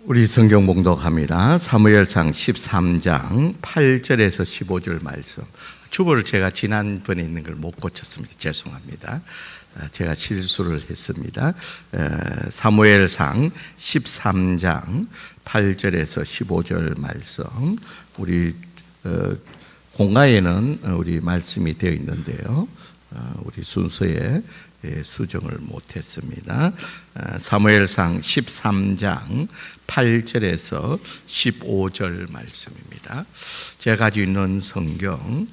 우리 성경 봉독합니다. 사무엘상 13장 8절에서 15절 말씀. 주보를 제가 지난번에 있는 걸 못 고쳤습니다. 죄송합니다. 제가 실수를 했습니다. 사무엘상 13장 8절에서 15절 말씀. 우리 공가에는 우리 말씀이 되어 있는데요. 우리 순서에 수정을 못했습니다. 사무엘상 13장 8절에서 15절 말씀입니다. 제가 가지고 있는 성경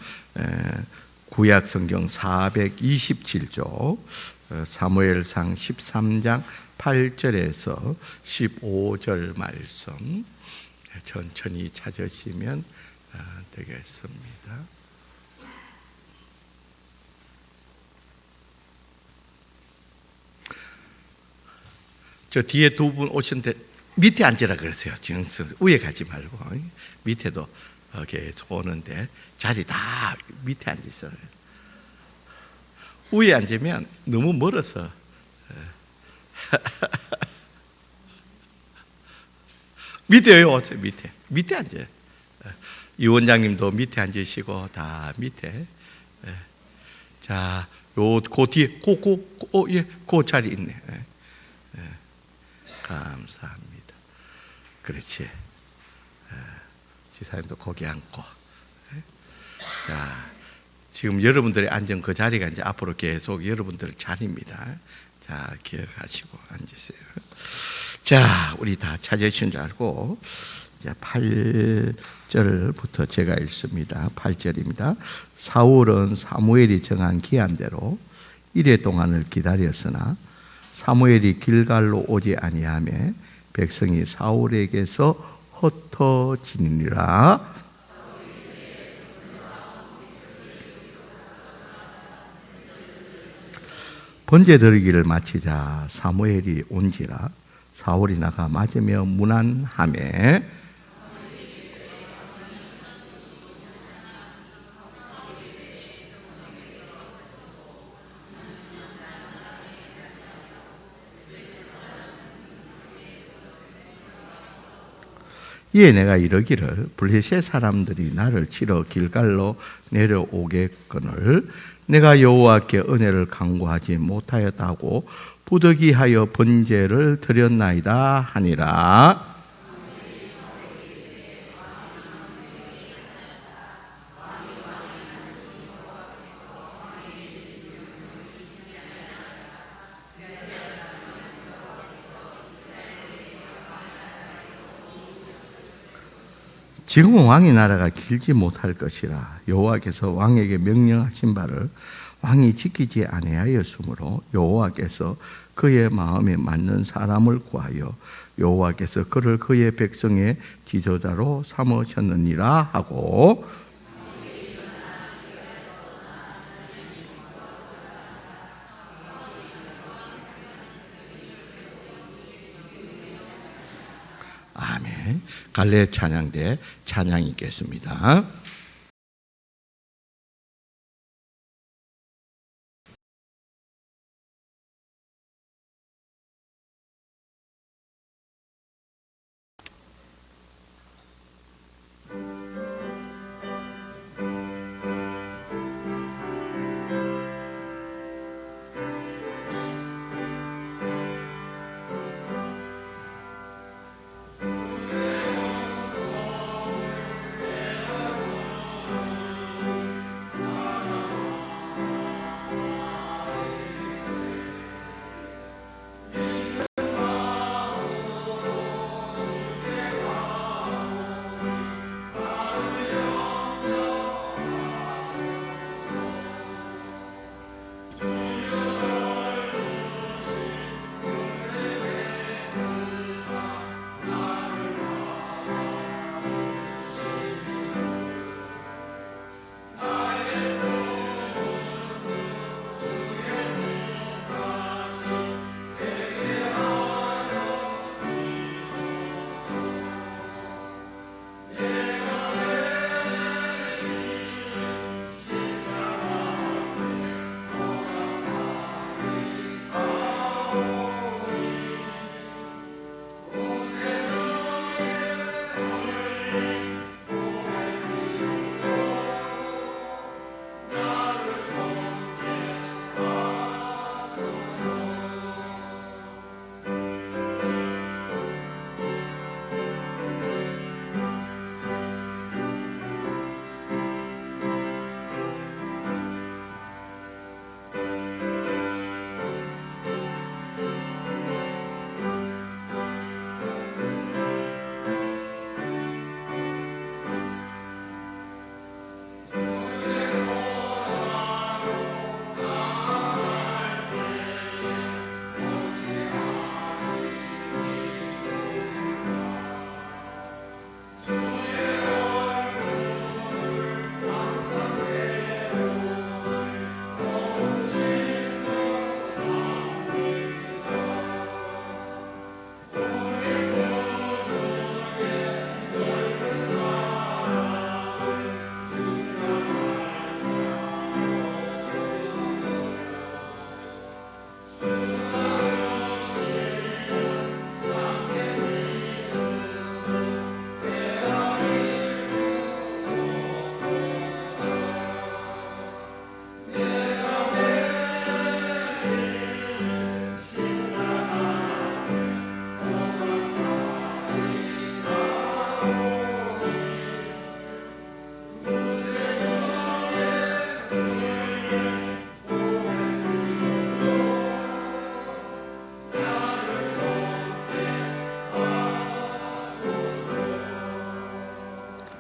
구약 성경 427조 사무엘상 13장 8절에서 15절 말씀 천천히 찾으시면 되겠습니다. 저 뒤에 두 분 오셨는데 밑에 앉으라 그러세요. 지금 위에 가지 말고 밑에도 계속 오는데 자리 다 밑에 앉으셔요. 위에 앉으면 너무 멀어서 밑에 오세요. 밑에 앉아요. 이 원장님도 밑에 앉으시고 다 밑에. 자, 그 뒤에 그 자리 있네. 감사합니다. 그렇지. 지사님도 거기 앉고. 자, 지금 여러분들이 앉은 그 자리가 이제 앞으로 계속 여러분들 자리입니다. 자, 기억하시고 앉으세요. 자, 우리 다 찾으신 줄 알고, 이제 8절부터 제가 읽습니다. 8절입니다. 사울은 사무엘이 정한 기한대로 이레 동안을 기다렸으나 사무엘이 길갈로 오지 아니하며 백성이 사울에게서 흩어지니라. 번제 드리기를 마치자 사무엘이 온지라 사울이 나가 맞으며 문안하며 이에 내가 이르기를 블레셋 사람들이 나를 치러 길갈로 내려오겠거늘 내가 여호와께 은혜를 간구하지 못하였다고 부득이하여 번제를 드렸나이다 하니라. 지금 왕의 나라가 길지 못할 것이라 여호와께서 왕에게 명령하신 바를 왕이 지키지 아니하였으므로 여호와께서 그의 마음에 맞는 사람을 구하여 여호와께서 그를 그의 백성의 지도자로 삼으셨느니라 하고 아멘. 갈렙 찬양대 찬양이 있겠습니다.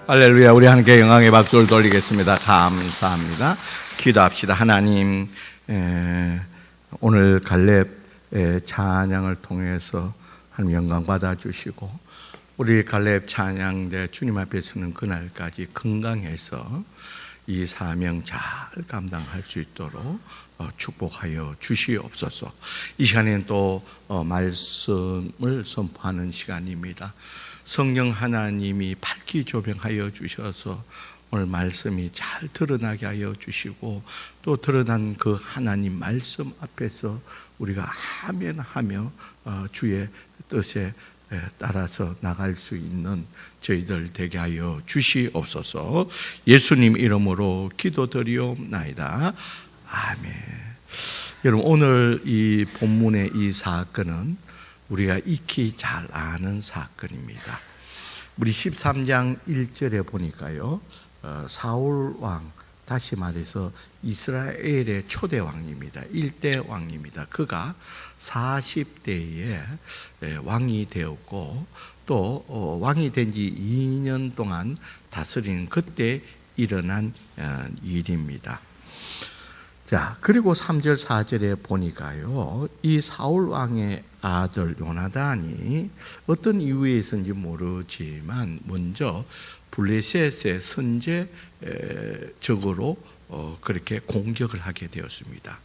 할렐루야. 우리 하나님께 영광의 박수를 돌리겠습니다. 감사합니다. 기도합시다. 하나님, 오늘 갈렙 찬양을 통해서 하나님 영광 받아주시고, 우리 갈렙 찬양대 주님 앞에 서는 그날까지 건강해서 이 사명 잘 감당할 수 있도록 축복하여 주시옵소서. 이 시간에는 또 말씀을 선포하는 시간입니다. 성령 하나님이 밝히 조명하여 주셔서 오늘 말씀이 잘 드러나게 하여 주시고, 또 드러난 그 하나님 말씀 앞에서 우리가 아멘하며 주의 뜻에 따라서 나갈 수 있는 저희들 되게 하여 주시옵소서. 예수님 이름으로 기도드리옵나이다. 아멘. 여러분, 오늘 이 본문의 이 사건은 우리가 익히 잘 아는 사건입니다. 우리 13장 1절에 보니까요, 사울 왕, 다시 말해서 이스라엘의 초대 왕입니다. 1대 왕입니다. 그가 40대에 왕이 되었고, 또 왕이 된 지 2년 동안 다스리는 그때 일어난 일입니다. 자, 그리고 3절 4절에 보니까요, 이 사울 왕의 아들 요나단이 어떤 이유에 있었는지 모르지만 먼저 블레셋의 선제적으로 그렇게 공격을 하게 되었습니다.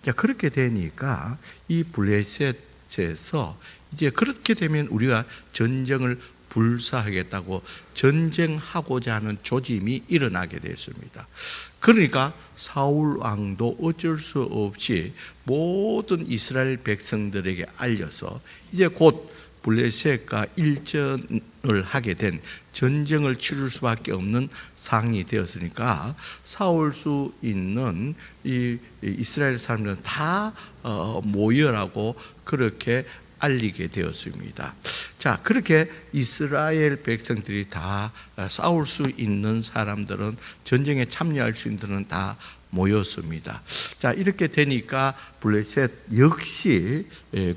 자, 그렇게 되니까 이 블레셋에서 이제 그렇게 되면 우리가 전쟁을 불사하겠다고 전쟁하고자 하는 조짐이 일어나게 되었습니다. 그러니까 사울 왕도 어쩔 수 없이 모든 이스라엘 백성들에게 알려서 이제 곧 블레셋과 일전을 하게 된, 전쟁을 치를 수밖에 없는 상황이 되었으니까 싸울 수 있는 이 이스라엘 사람들은 다 모여라고 그렇게 알리게 되었습니다. 자, 그렇게 이스라엘 백성들이 다 싸울 수 있는 사람들은, 전쟁에 참여할 수 있는 들은 다 모였습니다. 자, 이렇게 되니까 블레셋 역시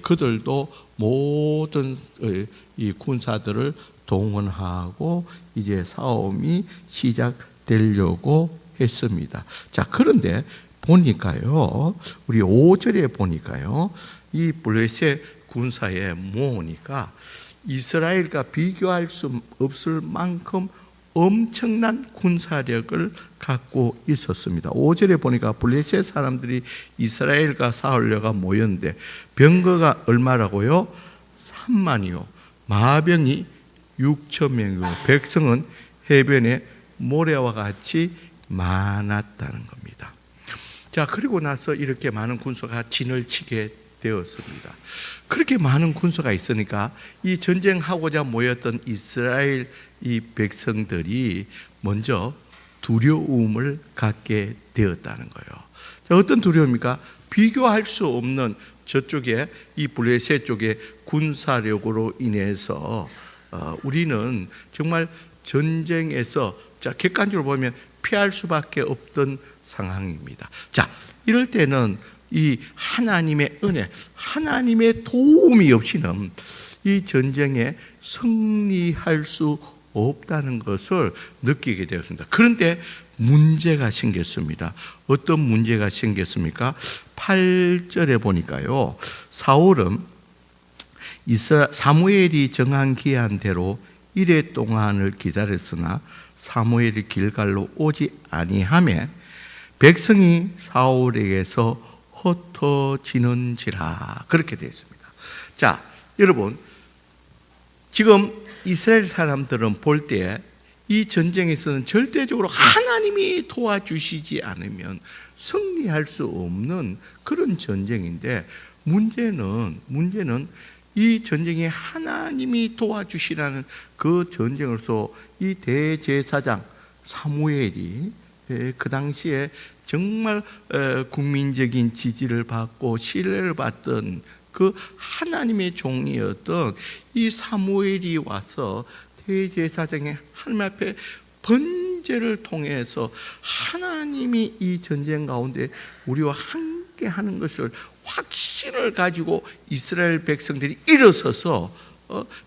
그들도 모든 이 군사들을 동원하고 이제 싸움이 시작되려고 했습니다. 자, 그런데 보니까요, 우리 5절에 보니까요, 이 블레셋 군사에 모으니까 이스라엘과 비교할 수 없을 만큼 엄청난 군사력을 갖고 있었습니다. 5절에 보니까 블레셋 사람들이 이스라엘과 싸우려고 모였는데 병거가 얼마라고요? 3만이요. 마병이 6,000명이고 백성은 해변에 모래와 같이 많았다는 겁니다. 자, 그리고 나서 이렇게 많은 군사가 진을 치게 되었습니다. 그렇게 많은 군사가 있으니까 이 전쟁하고자 모였던 이스라엘 이 백성들이 먼저 두려움을 갖게 되었다는 거예요. 자, 어떤 두려움입니까? 비교할 수 없는 저쪽에 이 블레셋 쪽의 군사력으로 인해서 우리는 정말 전쟁에서, 자, 객관적으로 보면 피할 수밖에 없던 상황입니다. 자, 이럴 때는 이 하나님의 은혜, 하나님의 도움이 없이는 이 전쟁에 승리할 수 없다는 것을 느끼게 되었습니다. 그런데 문제가 생겼습니다. 어떤 문제가 생겼습니까? 8절에 보니까요, 사울은 사무엘이 정한 기한대로 이레 동안을 기다렸으나 사무엘이 길갈로 오지 아니하매 백성이 사울에게서 흩어지는지라, 그렇게 되어 있습니다. 자, 여러분, 지금 이스라엘 사람들은 볼 때 이 전쟁에서는 절대적으로 하나님이 도와주시지 않으면 승리할 수 없는 그런 전쟁인데, 문제는 이 전쟁에 하나님이 도와주시라는 그 전쟁으로서 이 대제사장 사무엘이 그 당시에 정말 국민적인 지지를 받고 신뢰를 받던 그 하나님의 종이었던 이 사무엘이 와서 대제사장의 하나님 앞에 번제를 통해서 하나님이 이 전쟁 가운데 우리와 함께 하는 것을 확신을 가지고 이스라엘 백성들이 일어서서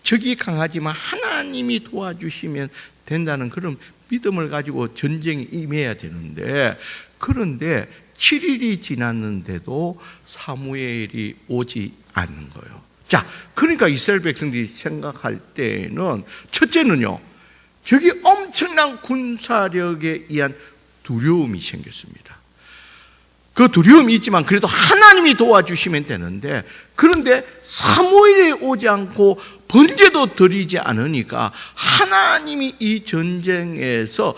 적이 강하지만 하나님이 도와주시면 된다는 그런 믿음을 가지고 전쟁에 임해야 되는데, 그런데 7일이 지났는데도 사무엘이 오지 않는 거예요. 자, 그러니까 이스라엘 백성들이 생각할 때는 첫째는요, 저기 엄청난 군사력에 의한 두려움이 생겼습니다. 그 두려움이 있지만 그래도 하나님이 도와주시면 되는데, 그런데 사무엘이 오지 않고 번제도 드리지 않으니까 하나님이 이 전쟁에서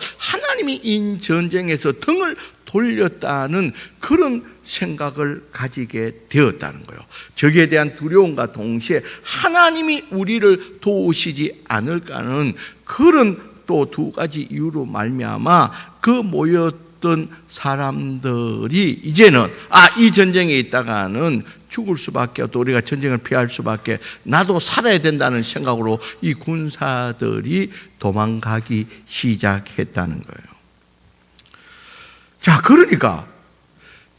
등을 돌렸다는 그런 생각을 가지게 되었다는 거예요. 저기에 대한 두려움과 동시에 하나님이 우리를 도우시지 않을까는 그런 또 두 가지 이유로 말미암아 그 모였던 사람들이 이제는 이 전쟁에 있다가는 죽을 수밖에 없고 우리가 전쟁을 피할 수밖에, 나도 살아야 된다는 생각으로 이 군사들이 도망가기 시작했다는 거예요. 자, 그러니까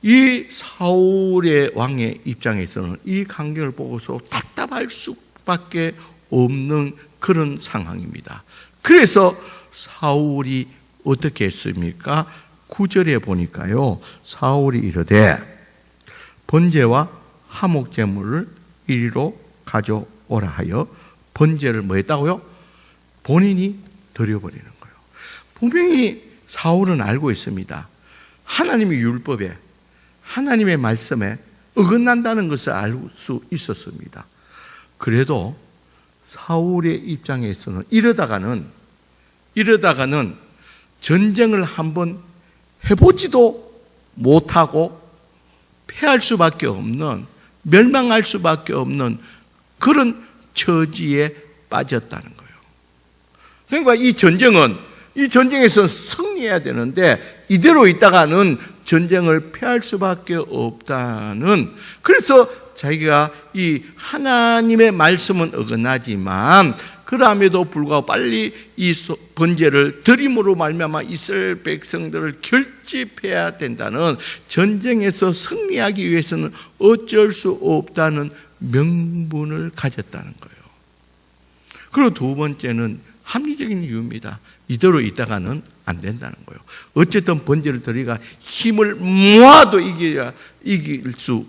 이 사울의 왕의 입장에서는 이 광경을 보고서 답답할 수밖에 없는 그런 상황입니다. 그래서 사울이 어떻게 했습니까? 9절에 보니까요, 사울이 이르되 번제와 화목제물을 이리로 가져오라 하여 번제를 뭐 했다고요? 본인이 드려버리는 거예요. 분명히 사울은 알고 있습니다. 하나님의 율법에, 하나님의 말씀에 어긋난다는 것을 알 수 있었습니다. 그래도 사울의 입장에서는 이러다가는 전쟁을 한번 해보지도 못하고 패할 수밖에 없는, 멸망할 수밖에 없는 그런 처지에 빠졌다는 거예요. 그러니까 이 전쟁에서 승리해야 되는데 이대로 있다가는 전쟁을 패할 수밖에 없다는, 그래서 자기가 이 하나님의 말씀은 어긋나지만 그럼에도 불구하고 빨리 이 번제를 드림으로 말미암아 이스라엘 백성들을 결집해야 된다는, 전쟁에서 승리하기 위해서는 어쩔 수 없다는 명분을 가졌다는 거예요. 그리고 두 번째는 합리적인 이유입니다. 이대로 있다가는 안 된다는 거예요. 어쨌든 번제를 드리가 힘을 모아도 이길 수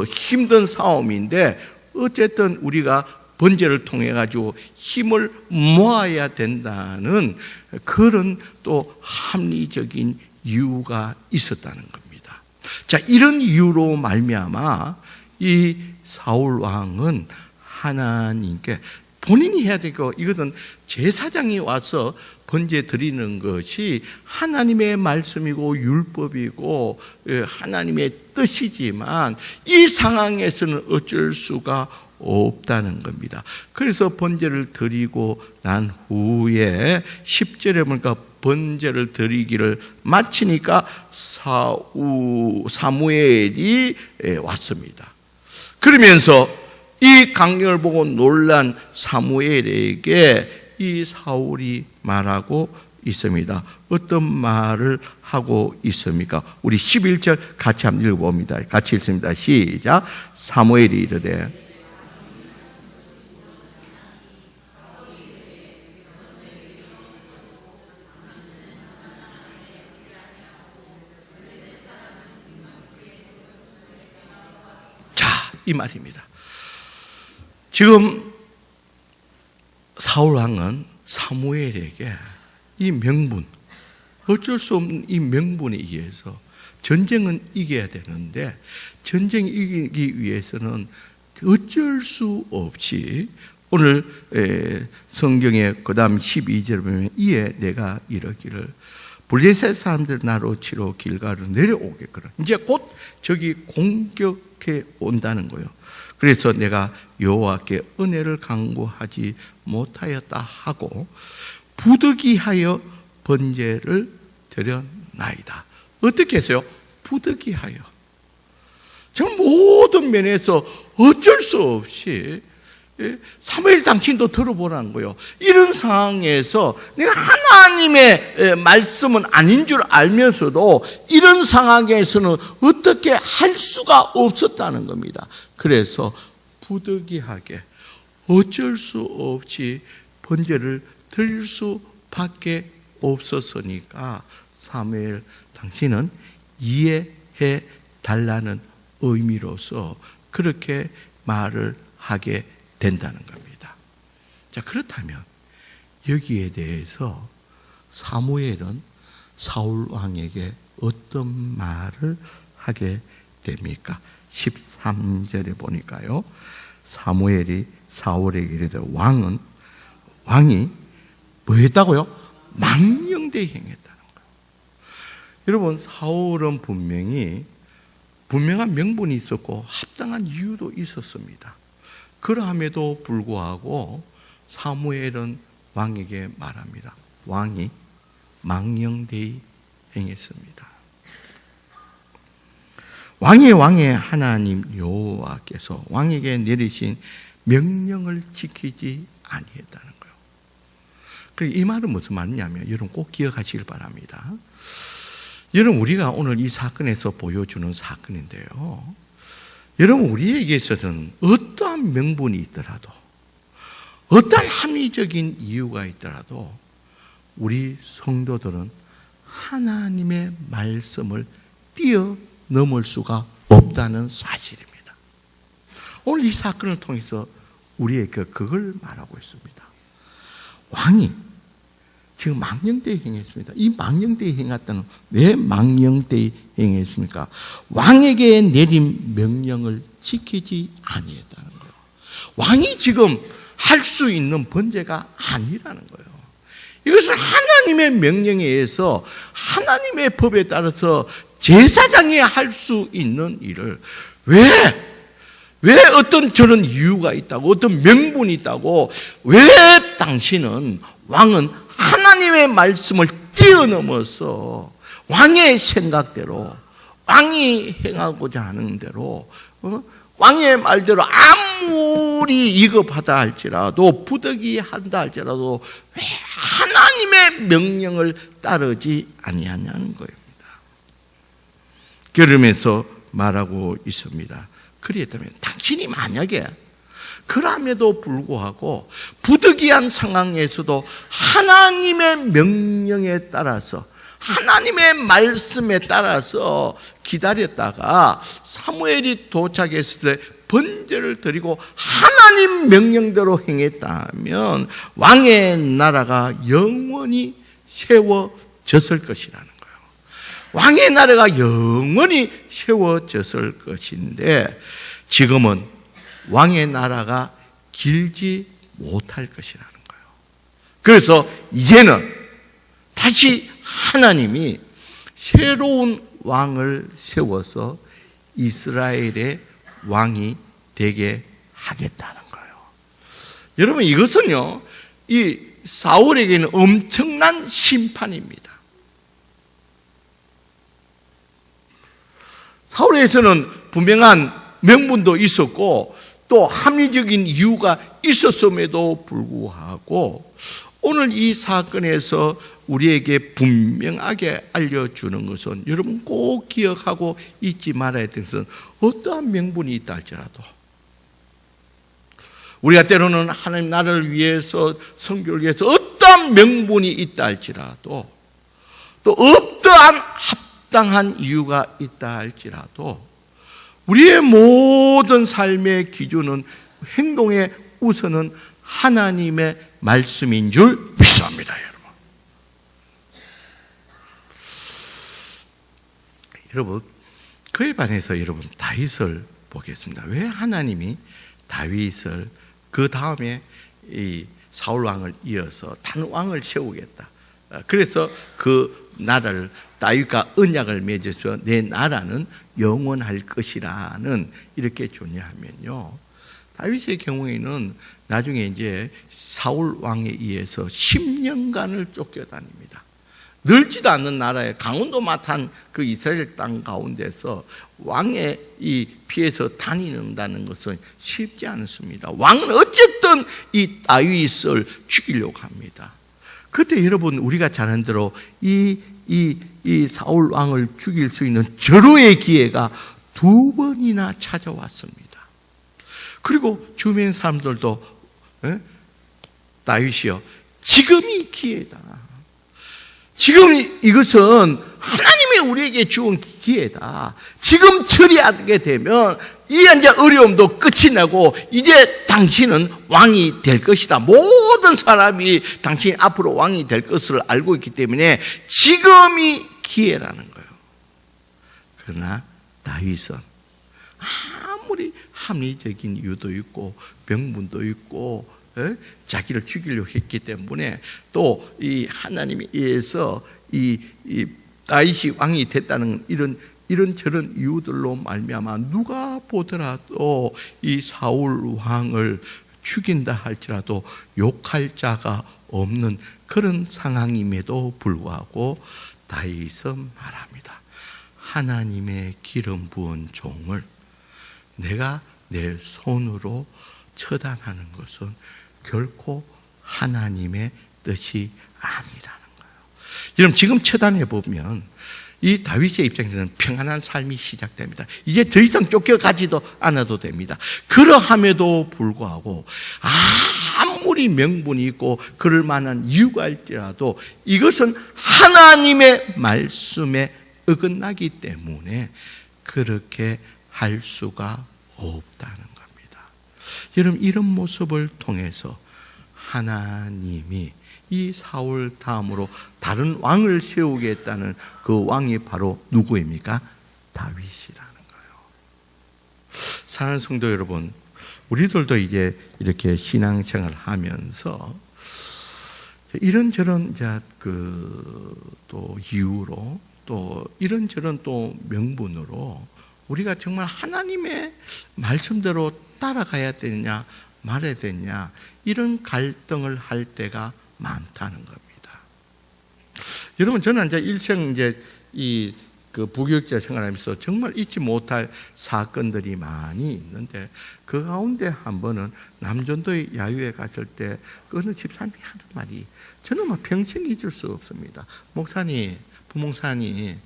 힘든 싸움인데, 어쨌든 우리가 번제를 통해 가지고 힘을 모아야 된다는 그런 또 합리적인 이유가 있었다는 겁니다. 자, 이런 이유로 말미암아 이 사울 왕은 하나님께 본인이 해야 되고, 이것은 제사장이 와서 번제 드리는 것이 하나님의 말씀이고 율법이고 하나님의 뜻이지만 이 상황에서는 어쩔 수가 없다는 겁니다. 그래서 번제를 드리고 난 후에 10절에 보니까 번제를 드리기를 마치니까 사무엘이 왔습니다. 그러면서 이 광경을 보고 놀란 사무엘에게 이 사울이 말하고 있습니다. 어떤 말을 하고 있습니까? 우리 11절 같이 한번 읽어봅니다. 같이 읽습니다. 시작. 사무엘이 이르되 자, 이 말입니다. 지금 사울 왕은 사무엘에게 이 명분, 어쩔 수 없는 이 명분에 의해서 전쟁은 이겨야 되는데, 전쟁 이기기 위해서는 어쩔 수 없이 오늘 성경의 그 다음 12절을 보면 이에 내가 이르기를 블레셋 사람들 나로 치러 길가로 내려오겠거든. 이제 곧 저기 공격해 온다는 거예요. 그래서 내가 여호와께 은혜를 간구하지 못하였다 하고 부득이하여 번제를 드렸나이다. 어떻게 했어요? 부득이하여. 정말 모든 면에서 어쩔 수 없이, 사무엘 당신도 들어보라는 거예요. 이런 상황에서 내가 하나님의 말씀은 아닌 줄 알면서도 이런 상황에서는 어떻게 할 수가 없었다는 겁니다. 그래서 부득이하게 어쩔 수 없이 번제를 드릴 수 밖에 없었으니까 사무엘 당신은 이해해 달라는 의미로서 그렇게 말을 하게 된다는 겁니다. 자, 그렇다면 여기에 대해서 사무엘은 사울 왕에게 어떤 말을 하게 됩니까? 13절에 보니까요, 사무엘이 사울에게 이르되 왕이 뭐 했다고요? 망령되이 행했다는 거예요. 여러분, 사울은 분명한 명분이 있었고 합당한 이유도 있었습니다. 그러함에도 불구하고 사무엘은 왕에게 말합니다. 왕이 망령되이 행했습니다. 왕의 하나님 여호와께서 왕에게 내리신 명령을 지키지 아니했다는 거예요. 그리고 이 말은 무슨 말이냐면, 여러분 꼭 기억하시길 바랍니다. 여러분, 우리가 오늘 이 사건에서 보여주는 사건인데요, 여러분, 우리에게 있어서는 어떠한 명분이 있더라도, 어떠한 합리적인 이유가 있더라도 우리 성도들은 하나님의 말씀을 뛰어넘을 수가 없다는 사실입니다. 오늘 이 사건을 통해서 우리에게 그걸 말하고 있습니다. 왕이 지금 망령되이 행했습니다. 이 망령되이 행했다는, 왜 망령되이 행했습니까? 왕에게 내린 명령을 지키지 아니했다는 거예요. 왕이 지금 할 수 있는 번제가 아니라는 거예요. 이것은 하나님의 명령에 의해서 하나님의 법에 따라서 제사장이 할 수 있는 일을 왜 어떤 저런 이유가 있다고, 어떤 명분이 있다고, 왜 당신은, 왕은 하나님의 말씀을 뛰어넘어서 왕의 생각대로, 왕이 행하고자 하는 대로, 왕의 말대로 아무리 위급하다 할지라도, 부득이한다 할지라도 왜 하나님의 명령을 따르지 아니하냐는 거입니다. 그러면서 말하고 있습니다. 그랬다면 당신이 만약에 그럼에도 불구하고 부득이한 상황에서도 하나님의 명령에 따라서, 하나님의 말씀에 따라서 기다렸다가 사무엘이 도착했을 때 번제를 드리고 하나님 명령대로 행했다면 왕의 나라가 영원히 세워졌을 것이라는 거예요. 왕의 나라가 영원히 세워졌을 것인데, 지금은 왕의 나라가 길지 못할 것이라는 거예요. 그래서 이제는 다시 하나님이 새로운 왕을 세워서 이스라엘의 왕이 되게 하겠다는 거예요. 여러분, 이것은요, 이 사울에게는 엄청난 심판입니다. 사울에게서는 분명한 명분도 있었고 또 합리적인 이유가 있었음에도 불구하고 오늘 이 사건에서 우리에게 분명하게 알려주는 것은, 여러분 꼭 기억하고 잊지 말아야 되는 것은, 어떠한 명분이 있다 할지라도, 우리가 때로는 하나님 나라를 위해서, 선교를 위해서 어떠한 명분이 있다 할지라도, 또 어떠한 합당한 이유가 있다 할지라도 우리의 모든 삶의 기준은, 행동의 우선은 하나님의 말씀인 줄 믿습니다, 여러분. 여러분, 그에 반해서 여러분 다윗을 보겠습니다. 왜 하나님이 다윗을 그 다음에 이 사울 왕을 이어서 단 왕을 세우겠다, 그래서 그 나라를 다윗과 언약을 맺어서 내 나라는 영원할 것이라는 이렇게 존재하면요, 다윗의 경우에는 나중에 이제 사울 왕에 의해서 10년간을 쫓겨다닙니다. 넓지도 않는 나라에 강원도 맡한 그 이스라엘 땅 가운데서 왕의 이 피해서 다니는다는 것은 쉽지 않습니다. 왕은 어쨌든 이 다윗을 죽이려고 합니다. 그때 여러분, 우리가 잘 아는 대로 이 사울 왕을 죽일 수 있는 절호의 기회가 2번이나 찾아왔습니다. 그리고 주변 사람들도 다윗이요, 지금이 기회다. 지금 이것은 하나님이 우리에게 주은 기회다. 지금 처리하게 되면 이 이제 어려움도 끝이 나고 이제 당신은 왕이 될 것이다. 모든 사람이 당신이 앞으로 왕이 될 것을 알고 있기 때문에 지금이 기회라는 거예요. 그러나 다윗은 아무리 합리적인 이유도 있고 명분도 있고 자기를 죽이려고 했기 때문에 또 이 하나님에 의해서 이 다윗이 왕이 됐다는 이런저런 이유들로 말미암아 누가 보더라도 이 사울 왕을 죽인다 할지라도 욕할 자가 없는 그런 상황임에도 불구하고 다윗은 말합니다. 하나님의 기름 부은 종을 내가 내 손으로 처단하는 것은 결코 하나님의 뜻이 아니라는 거예요. 여러분 지금 처단해 보면 이 다윗의 입장에서는 평안한 삶이 시작됩니다. 이제 더 이상 쫓겨가지도 않아도 됩니다. 그러함에도 불구하고 아무리 명분이 있고 그럴 만한 이유가 있더라도 이것은 하나님의 말씀에 어긋나기 때문에 그렇게 할 수가 없다는 겁니다. 여러분 이런 모습을 통해서 하나님이 이 사울 다음으로 다른 왕을 세우겠다는 그 왕이 바로 누구입니까? 다윗이라는 거예요. 사랑하는 성도 여러분, 우리들도 이제 이렇게 신앙생활을 하면서 이런저런 또 이유로 또 이런저런 또 명분으로 우리가 정말 하나님의 말씀대로 따라가야 되냐 말아야 되냐 이런 갈등을 할 때가 많다는 겁니다. 여러분 저는 이제 일생 이 부교육자 생활하면서 정말 잊지 못할 사건들이 많이 있는데 그 가운데 한 번은 남전도의 야유회 갔을 때 어느 집사님이 하는 말이 저는 막 평생 잊을 수 없습니다. 목사님, 부목사님,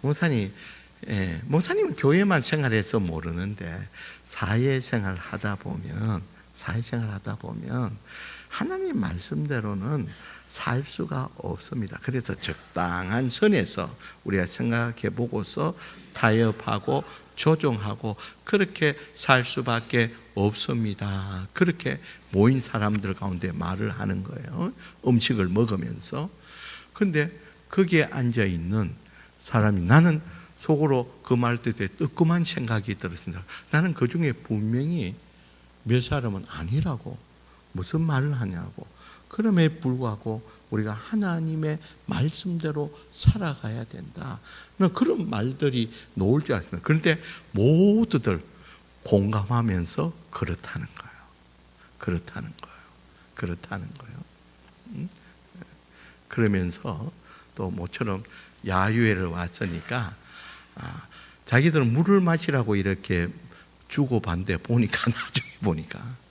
목사님은 교회만 생활해서 모르는데 사회생활 하다 보면 하나님 말씀대로는 살 수가 없습니다. 그래서 적당한 선에서 우리가 생각해 보고서 타협하고 조정하고 그렇게 살 수밖에 없습니다. 그렇게 모인 사람들 가운데 말을 하는 거예요. 음식을 먹으면서. 그런데 거기에 앉아 있는 사람이 나는 속으로 그 말 때에 뜨끔한 생각이 들었습니다. 나는 그 중에 분명히 몇 사람은 아니라고 무슨 말을 하냐고. 그럼에 불구하고 우리가 하나님의 말씀대로 살아가야 된다. 그런 말들이 나올 줄 알았습니다. 그런데 모두들 공감하면서 그렇다는 거예요. 그러면서 또 모처럼 야유회를 왔으니까 자기들은 물을 마시라고 이렇게 주고받는데 보니까 나중에 보니까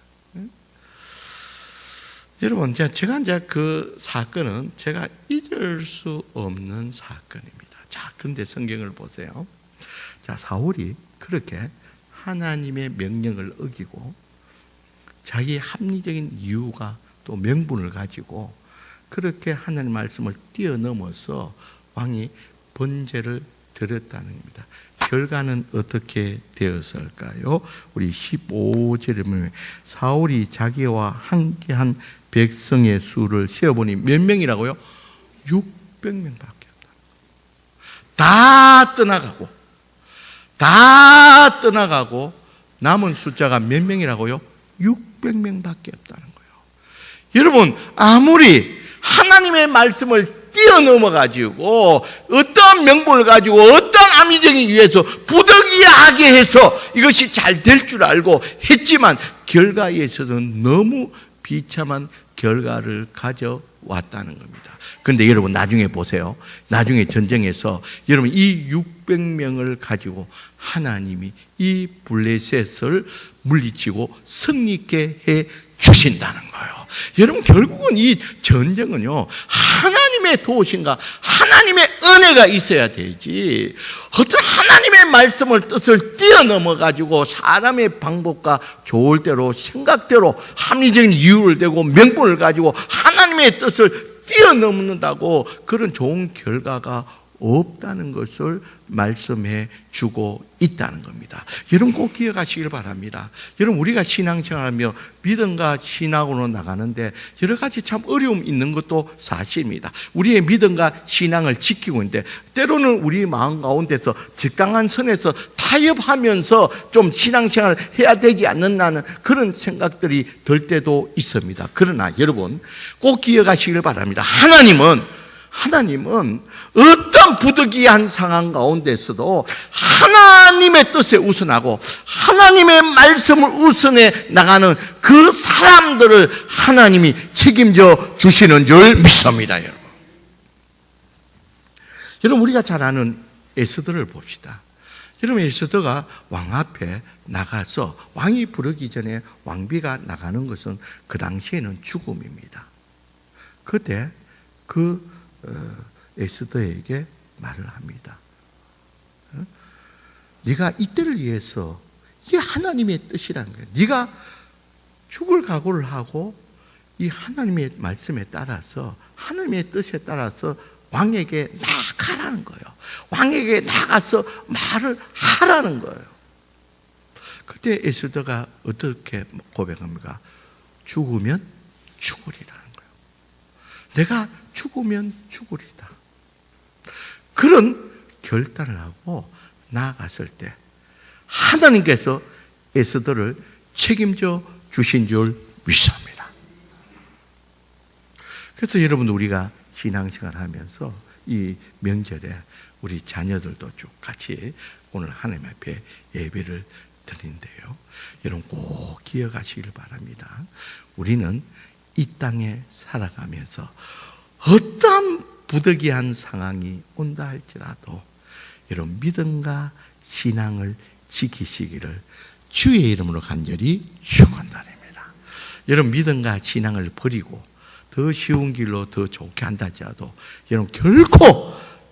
여러분 제가 이제 그 사건은 제가 잊을 수 없는 사건입니다. 자, 그런데 성경을 보세요. 자, 사울이 그렇게 하나님의 명령을 어기고 자기 합리적인 이유가 또 명분을 가지고 그렇게 하나님 말씀을 뛰어넘어서 왕이 번제를 드렸다는 겁니다. 결과는 어떻게 되었을까요? 우리 15절에 보면 사울이 자기와 함께한 백성의 수를 세어보니 몇 명이라고요? 600명밖에 없다. 다 떠나가고 남은 숫자가 몇 명이라고요? 600명밖에 없다는 거예요. 여러분 아무리 하나님의 말씀을 뛰어넘어가지고 어떤 명분을 가지고 어떤 합리적인 이유에서 부득이하게 해서 이것이 잘 될 줄 알고 했지만 결과에 있어서는 너무 비참한 결과를 가져왔다는 겁니다. 그런데 여러분 나중에 보세요. 나중에 전쟁에서 여러분 이 600명을 가지고 하나님이 이 블레셋을 물리치고 승리케 해 주신다는 거예요. 여러분 결국은 이 전쟁은요 하나님의 도우심과 하나님의 은혜가 있어야 되지 어떤 하나님의 말씀을 뜻을 뛰어넘어 가지고 사람의 방법과 좋을 대로 생각대로 합리적인 이유를 대고 명분을 가지고 하나님 하나님의 뜻을 뛰어넘는다고 그런 좋은 결과가 없다는 것을 말씀해 주고 있다는 겁니다. 여러분 꼭 기억하시길 바랍니다. 여러분 우리가 신앙생활하며 믿음과 신앙으로 나가는데 여러 가지 참 어려움이 있는 것도 사실입니다. 우리의 믿음과 신앙을 지키고 있는데 때로는 우리 마음 가운데서 적당한 선에서 타협하면서 좀 신앙생활을 해야 되지 않는다는 그런 생각들이 들 때도 있습니다. 그러나 여러분 꼭 기억하시길 바랍니다. 하나님은 어떤 부득이한 상황 가운데서도 하나님의 뜻에 우선하고 하나님의 말씀을 우선해 나가는 그 사람들을 하나님이 책임져 주시는 줄 믿습니다. 여러분 우리가 잘 아는 에스더를 봅시다. 여러분 에스더가 왕 앞에 나가서 왕이 부르기 전에 왕비가 나가는 것은 그 당시에는 죽음입니다. 그때 에스더에게 말을 합니다. 네가 이때를 위해서 이게 하나님의 뜻이라는 거예요. 네가 죽을 각오를 하고 이 하나님의 말씀에 따라서 하나님의 뜻에 따라서 왕에게 나아가라는 거예요. 왕에게 나가서 말을 하라는 거예요. 그때 에스더가 어떻게 고백합니까? 죽으면 죽으리라는 거예요. 내가 죽으면 죽으리다. 그런 결단을 하고 나아갔을 때 하나님께서 에스더를 책임져 주신 줄 믿습니다. 그래서 여러분 우리가 신앙생활 하면서 이 명절에 우리 자녀들도 쭉 같이 오늘 하나님 앞에 예배를 드린대요. 여러분 꼭 기억하시길 바랍니다. 우리는 이 땅에 살아가면서 어떠한 부득이한 상황이 온다 할지라도 여러분 믿음과 신앙을 지키시기를 주의 이름으로 간절히 축원드립니다. 여러분 믿음과 신앙을 버리고 더 쉬운 길로 더 좋게 한다 할지라도 여러분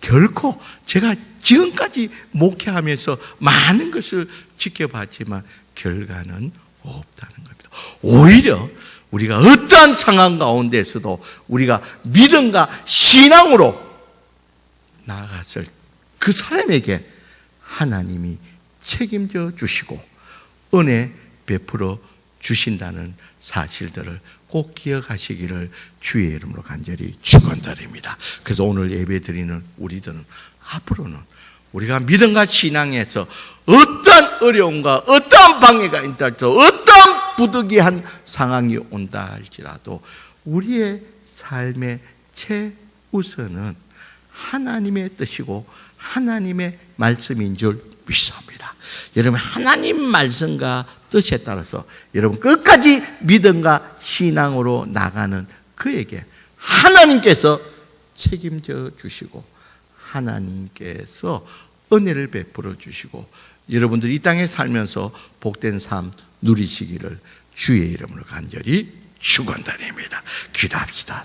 결코 제가 지금까지 목회하면서 많은 것을 지켜봤지만 결과는 없다는 겁니다. 오히려 우리가 어떠한 상황 가운데서도 우리가 믿음과 신앙으로 나아갔을 그 사람에게 하나님이 책임져 주시고 은혜 베풀어 주신다는 사실들을 꼭 기억하시기를 주의 이름으로 간절히 축원드립니다. 그래서 오늘 예배드리는 우리들은 앞으로는 우리가 믿음과 신앙에서 어떠한 어려움과 어떠한 방해가 있다 할지라도 어떠한 부득이한 상황이 온다 할지라도 우리의 삶의 최우선은 하나님의 뜻이고 하나님의 말씀인 줄 믿습니다. 여러분 하나님 말씀과 뜻에 따라서 여러분 끝까지 믿음과 신앙으로 나가는 그에게 하나님께서 책임져 주시고 하나님께서 은혜를 베풀어 주시고 여러분들이 이 땅에 살면서 복된 삶 누리시기를 주의 이름으로 간절히 축원드립니다. 기도합시다.